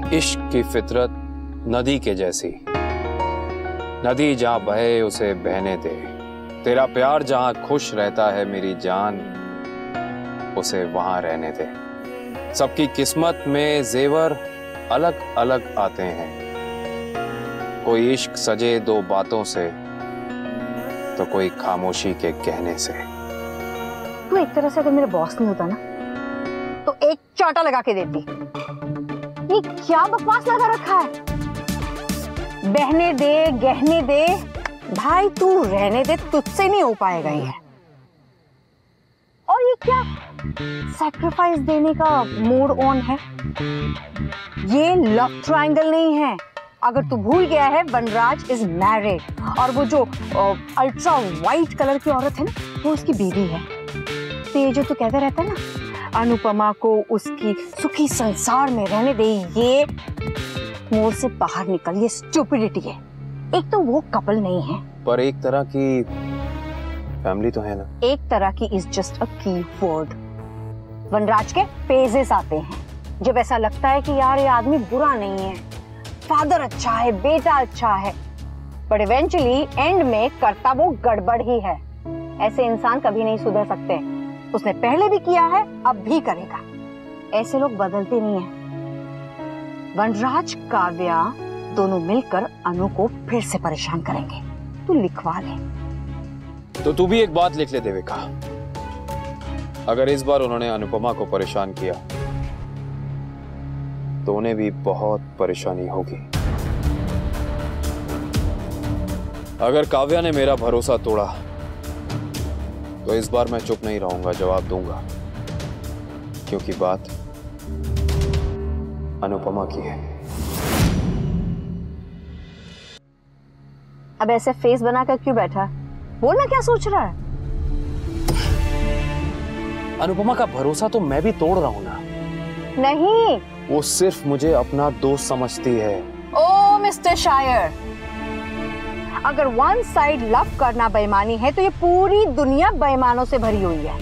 इश्क की फितरत नदी के जैसी, नदी जहां बहे उसे बहने दे। तेरा प्यार जहां खुश रहता है मेरी जान, उसे वहां रहने दे। सबकी किस्मत में जेवर अलग अलग आते हैं, कोई इश्क सजे दो बातों से तो कोई खामोशी के कहने से। तू एक तरह से अगर मेरा बॉस नहीं होता ना तो एक चांटा लगा के देती। ये क्या बकवास लगा रखा है? बहने दे, गहने दे, भाई तू रहने दे, तुझसे नहीं हो पाएगा ये। और ये क्या सैक्रिफाइस देने का मूड ऑन है? ये लव ट्रायंगल नहीं है। अगर तू भूल गया है, वनराज इज मैरिड और वो जो अल्ट्रा वाइट कलर की औरत है ना, वो उसकी बीवी है। तो ये जो तू कहता रहता है ना, अनुपमा को उसकी सुखी संसार में रहने दे, ये मोड़ से बाहर निकल, ये स्टूपिडिटी है। एक तो वो कपल नहीं है, पर एक तरह की फैमिली तो है ना। एक तरह की इज जस्ट अ की वर्ड। वनराज के फेजेस आते हैं जब ऐसा लगता है कि यार ये आदमी बुरा नहीं है, फादर अच्छा है, बेटा अच्छा है, बट इवेंचुअली एंड में करता वो गड़बड़ ही है। ऐसे इंसान कभी नहीं सुधर सकते। उसने पहले भी किया है, अब भी करेगा। ऐसे लोग बदलते नहीं हैं। वनराज, काव्या दोनों मिलकर अनु को फिर से परेशान करेंगे। तू लिखवा ले। तो तू भी एक बात लिख ले देविका, अगर इस बार उन्होंने अनुपमा को परेशान किया तो उन्हें भी बहुत परेशानी होगी। अगर काव्या ने मेरा भरोसा तोड़ा तो इस बार मैं चुप नहीं रहूंगा, जवाब दूंगा, क्योंकि बात अनुपमा की है। अब ऐसे फेस बनाकर क्यों बैठा? बोलना क्या सोच रहा है? अनुपमा का भरोसा तो मैं भी तोड़ रहा हूं ना। नहीं, वो सिर्फ मुझे अपना दोस्त समझती है। ओ मिस्टर शायर, अगर वन साइड लव करना बेईमानी है तो ये पूरी दुनिया बेईमानों से भरी हुई है,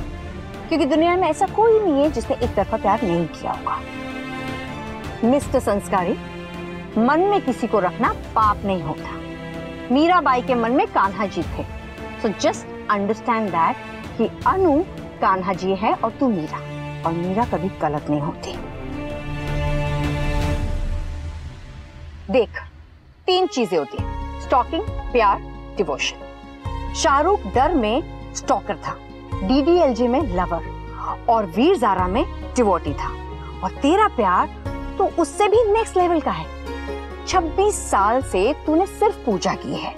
क्योंकि दुनिया में ऐसा कोई नहीं है जिसने एक तरफा प्यार नहीं किया होगा। मिस्टर संस्कारी, मन में किसी को रखना पाप नहीं होता। मीराबाई के मन में कान्हा जी थे, सो जस्ट अंडरस्टैंड दैट कि अनु कान्हा जी है और तू मीरा, और मीरा कभी गलत नहीं होती। देख, 3 चीजें होती हैं, स्टॉकिंग, प्यार, डिवोशन। शाहरुख डर में स्टॉकर था, डीडीएलजे में लवर और वीर ज़ारा में डिवोटी था। और तेरा प्यार तो उससे भी नेक्स्ट लेवल का है। 26 साल से तूने सिर्फ पूजा की है,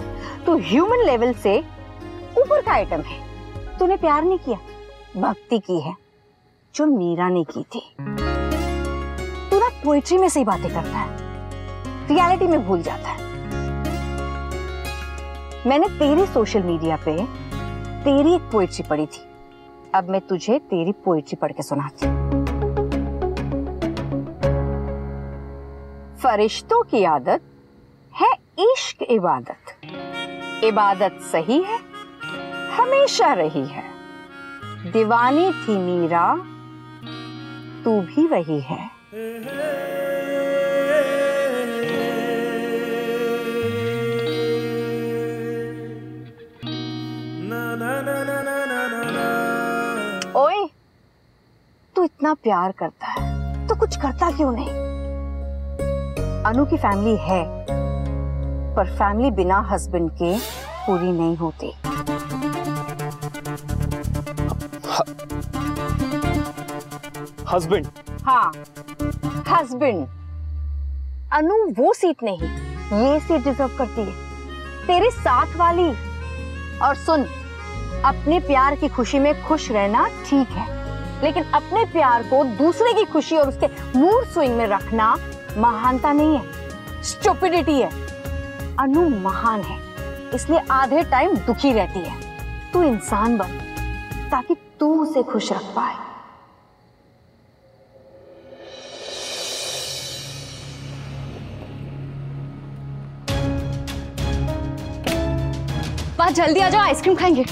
तू ह्यूमन लेवल से ऊपर का आइटम है। तूने प्यार नहीं किया, भक्ति की है, जो मीरा ने की थी। तू ना पोइट्री में से ही बातें करता है, रियलिटी में भूल जाता है। मैंने तेरे सोशल मीडिया पे तेरी एक पोइट्री पढ़ी थी, अब मैं तुझे तेरी पोइट्री पढ़ के सुनाती हूँ। फरिश्तों की आदत है इश्क इबादत, इबादत सही है हमेशा रही है। दीवानी थी मीरा, तू भी वही है। ओए, तू इतना प्यार करता है तो कुछ करता क्यों नहीं? अनु की फैमिली है, पर फैमिली बिना हस्बैंड के पूरी नहीं होती। हस्बैंड? हाँ, हस्बैंड। अनु वो सीट नहीं, ये सीट डिजर्व करती है, तेरे साथ वाली। और सुन, अपने प्यार की खुशी में खुश रहना ठीक है, लेकिन अपने प्यार को दूसरे की खुशी और उसके मूड स्विंग में रखना महानता नहीं है, स्टुपिडिटी है। अनु महान है, इसलिए आधे टाइम दुखी रहती है। तू इंसान बन ताकि तू उसे खुश रख पाए। बात जल्दी आ जाओ, आइसक्रीम खाएंगे।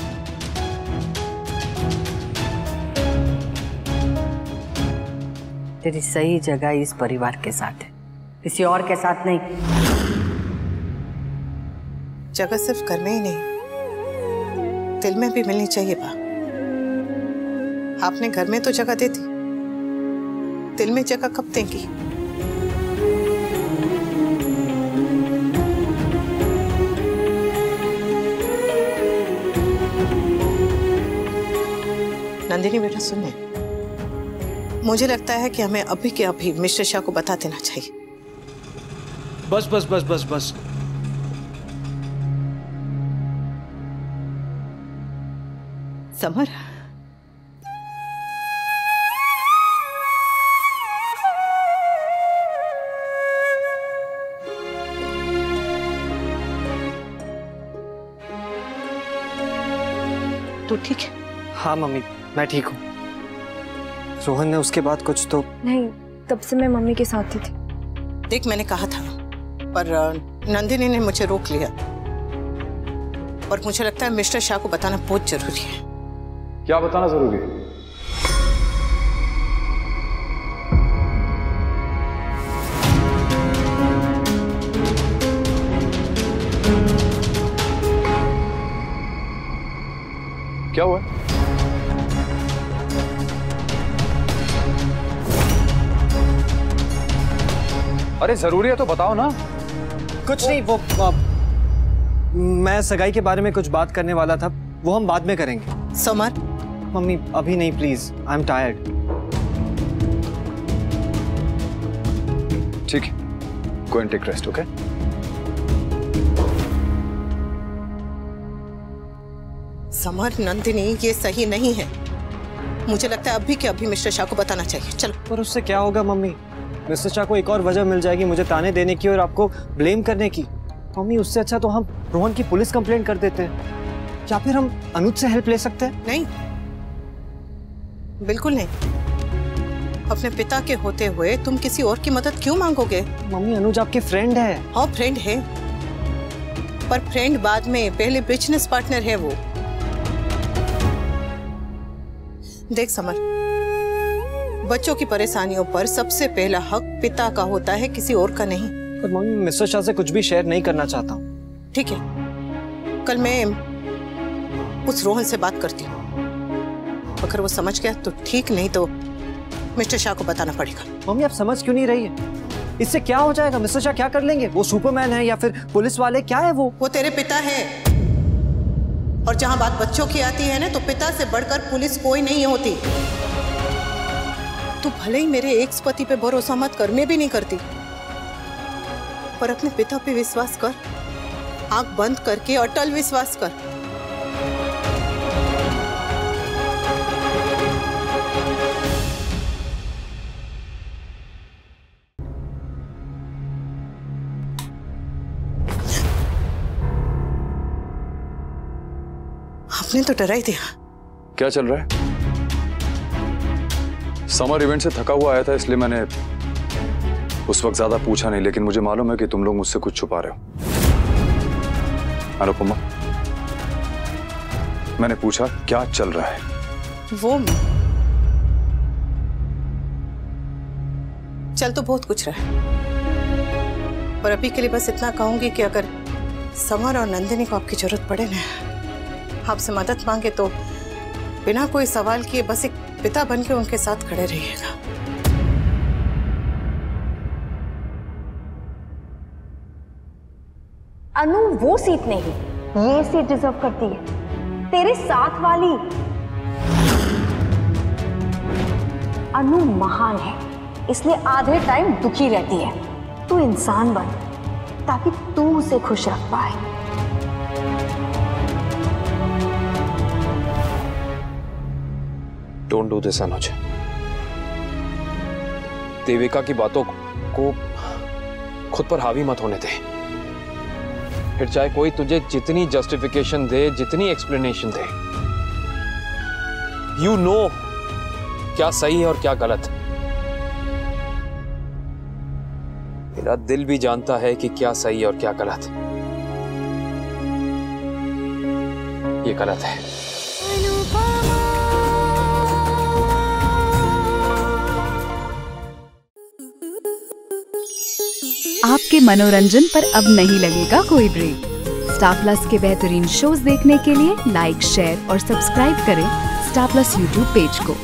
तेरी सही जगह इस परिवार के साथ है। किसी और के साथ नहीं। जगह सिर्फ घर में ही नहीं, दिल में भी मिलनी चाहिए बा। आपने घर में तो जगह दे दी, दिल में जगह कब देंगी? नंदिनी बेटा सुनिए, मुझे लगता है कि हमें अभी के अभी मिस्टर शाह को बता देना चाहिए। बस बस बस बस बस। समर, तू ठीक है? हाँ मम्मी, मैं ठीक हूँ। रोहन ने उसके बाद कुछ तो नहीं, तब से मैं मम्मी के साथ ही थी। देख, मैंने कहा था, पर नंदिनी ने मुझे रोक लिया और मुझे लगता है मिस्टर शाह को बताना बहुत जरूरी है। क्या बताना जरूरी है? क्या हुआ? अरे जरूरी है तो बताओ ना। कुछ नहीं, वो मैं सगाई के बारे में कुछ बात करने वाला था, वो हम बाद में करेंगे। समर, मम्मी अभी नहीं प्लीज, आई एम टायर्ड। ठीक है, go and take rest, okay? Samar, Nandini ये सही नहीं है। मुझे लगता है अभी के अभी मिस्टर शाह को बताना चाहिए। चलो। पर उससे क्या होगा मम्मी? मिस्टर शाह को एक और वजह मिल जाएगी मुझे ताने देने की और आपको ब्लेम करने की। मम्मी उससे अच्छा तो हम रोहन की पुलिस कंप्लेंट कर देते हैं, या फिर हम अनुज से हेल्प ले सकते हैं। नहीं, बिल्कुल नहीं। अपने पिता के होते हुए तुम किसी और की मदद क्यों मांगोगे? मम्मी अनुज आपके फ्रेंड है। हाँ फ्रेंड है, पर फ्रेंड बाद में, पहले बिजनेस पार्टनर है वो। देख समर, बच्चों की परेशानियों पर सबसे पहला हक पिता का होता है, किसी और का नहीं। पर मम्मी मिस्टर शाह से कुछ भी शेयर नहीं करना चाहता हूँ। ठीक है, कल मैं उस रोहन से बात करती हूँ। अगर वो समझ गया तो ठीक, नहीं तो मिस्टर शाह को बताना पड़ेगा। मम्मी आप समझ क्यों नहीं रही है? इससे क्या हो जाएगा? मिस्टर शाह क्या कर लेंगे? वो सुपरमैन है या फिर पुलिस वाले, क्या है वो तेरे पिता है। और जहां बात बच्चों की आती है ना, तो पिता से बढ़कर पुलिस कोई नहीं होती। तू भले ही मेरे एक्स पति पे भरोसा मत कर, मैं भी नहीं करती, पर अपने पिता पे विश्वास कर। आंख बंद करके अटल विश्वास कर। आपने तो डरा ही दिया। क्या चल रहा है? समर इवेंट से थका हुआ आया था, इसलिए मैंने उस वक्त ज्यादा पूछा नहीं, लेकिन मुझे मालूम है कि तुम लोग मुझसे कुछ छुपा रहे हो। अनुपमा, मैंने पूछा क्या चल रहा है? वो चल तो बहुत कुछ रहा है, पर अभी के लिए बस इतना कहूंगी कि अगर समर और नंदिनी को आपकी जरूरत पड़े ना, आपसे मदद मांगे, तो बिना कोई सवाल किए बस एक पिता बनके उनके साथ खड़े रहिएगा। अनु वो सीट नहीं, ये सीट डिजर्व करती है, तेरे साथ वाली। अनु महान है, इसलिए आधे टाइम दुखी रहती है। तू इंसान बन ताकि तू उसे खुश रख पाए। डोंट डू दिस अनुज। देविका की बातों को खुद पर हावी मत होने दे। फिर चाहे कोई तुझे जितनी जस्टिफिकेशन दे, जितनी एक्सप्लेनेशन दे, यू नो क्या सही है और क्या गलत। मेरा दिल भी जानता है कि क्या सही और क्या गलत। ये गलत है। आपके मनोरंजन पर अब नहीं लगेगा कोई ब्रेक। स्टार प्लस के बेहतरीन शोज देखने के लिए लाइक, शेयर और सब्सक्राइब करें स्टार प्लस यूट्यूब पेज को।